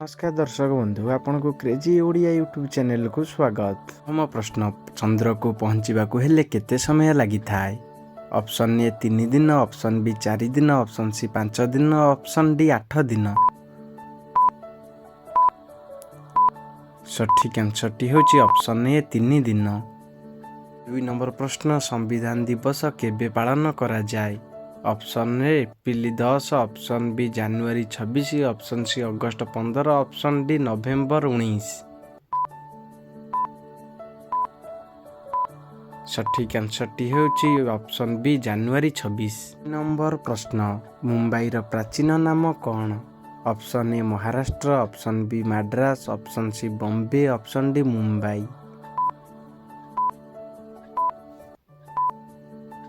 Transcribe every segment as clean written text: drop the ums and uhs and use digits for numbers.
नमस्कार दर्शक बंधु आपण को क्रेजी ओडिया यूट्यूब चैनल को स्वागत। हम प्रश्न चंद्र को पहुँचा हेले केते समय लगी थाए। ऑप्शन ए 3 दिन, ऑप्शन बी 4 दिन, ऑप्शन सी 5 दिन, ऑप्शन डी 8 दिन। सठिक आंसर टी होची ऑप्शन ए 3 दिन। 2 नंबर प्रश्न संविधान दिवस केबे पालन करा जाए। Option A April 10, option B जनवरी 26, ऑप्शन सी अगस्त 15, ऑप्शन डी नवेम्बर 19। सठिक आंसर टी होची ऑप्शन बी जनवरी 26। नंबर प्रश्न मुंबई रो प्राचीन नाम कौन। Option A Maharashtra, option B Madras, option C Bombay, option D Mumbai.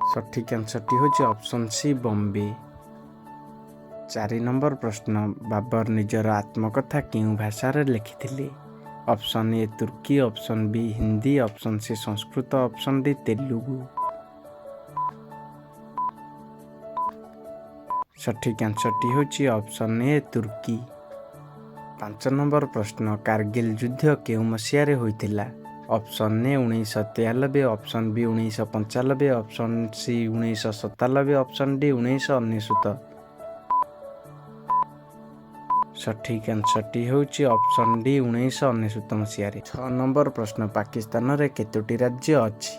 सठिक आंसर टी होची ऑप्शन सी बॉम्बे। 4 नंबर प्रश्न बाबर निजर आत्मकथा क्यों भाषा रे लिखिथिले। ऑप्शन ए तुर्की, option B Hindi, option C Sanskrit, option D Telugu. सठिक आंसर टी होची ऑप्शन ए तुर्की। 5 नंबर प्रश्न कारगिल युद्ध केउ मसीहा रे होइथिला। Option A 1993, option B 1995, option C 1997, option D 1999। सठिक आंसर टी होची ऑप्शन डी 1999 मसीहा रे। 6 नंबर प्रश्न पाकिस्तान रे केतोटी राज्य अछि।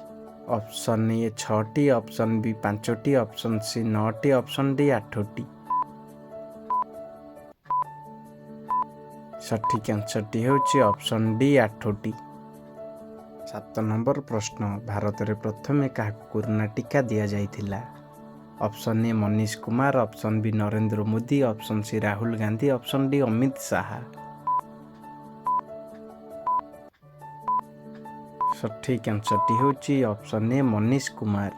ऑप्शन ए 6टी, ऑप्शन बी 5टी, ऑप्शन सी 9टी, ऑप्शन डी 8टी। सठिक आंसर टी होची ऑप्शन डी 8टी। 7 नंबर प्रश्न भारत रे प्रथमे क्या कोरोना टीका दिया जाइथिला। Option A Manish Kumar, option B Narendra Modi, option C Rahul Gandhi, option D Amit Shah. सठिक आंसर टी होची option A Manish Kumar.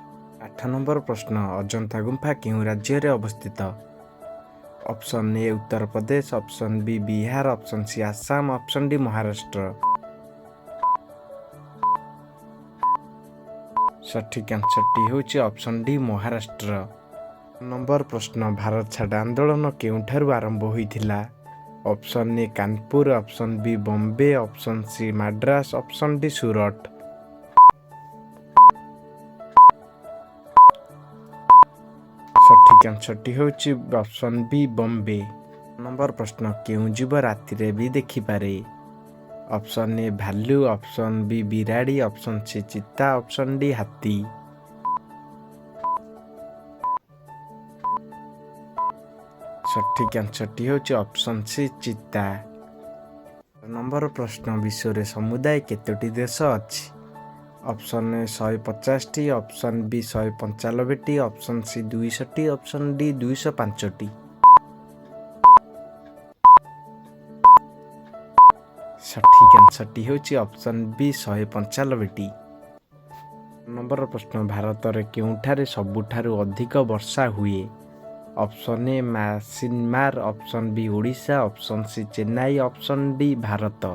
8 number प्रश्न अजंता गुंफा केउ राज्य रे अवस्थित। Option A Uttar Pradesh, option B Bihar, option C Assam, option D Maharashtra. सठिक आंसर टी होची ऑप्शन डी महाराष्ट्र। नंबर प्रश्न भारत छाड़ आंदोलन केउठारु आरंभ होइथिला। Option A Kanpur, option B Bombay, option C Madras, option D Surat. सठिक आंसर टी होची ऑप्शन बी बॉम्बे। नंबर प्रश्न केउ जीव राति रे भी देखि पारे। ऑप्शन ए भालू, ऑप्शन बी बिराड़ी, ऑप्शन सी चिता, ऑप्शन डी हाथी। सठिक आंसर टी होची ऑप्शन सी चिता। नंबर प्रश्न विश्व रे समुदाय केतोटी देश अछि। ऑप्शन ए 150टी, ऑप्शन बी 195टी, ऑप्शन सी 200टी, ऑप्शन डी 205टी। सठिक आंसर टी होची ऑप्शन बी 195टी। नंबर प्रश्न भारत रे केउठारे सबुठारु अधिक वर्षा हुए। Option A Myanmar, option B Odisha, option C Chennai, option D Bharat.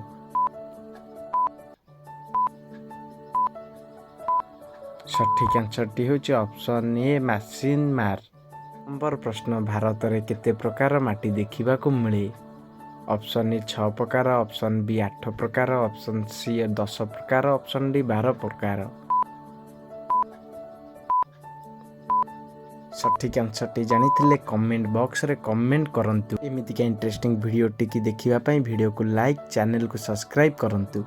सठिक आंसर टी होची ऑप्शन ए म्यानमार। नंबर प्रश्न भारत रे केते प्रकार माटी देखिबा को मिले। ऑप्शन ए 6 प्रकार, ऑप्शन बी 8 प्रकार, ऑप्शन सी 10 प्रकार, ऑप्शन डी 12 प्रकार। सठिक आंसर टी जानिथिले कमेंट बॉक्स रे कमेंट करंतु। एमिति का इंटरेस्टिंग वीडियो टिकी देखिबा पई वीडियो को लाइक, चैनल को सब्सक्राइब करंतु।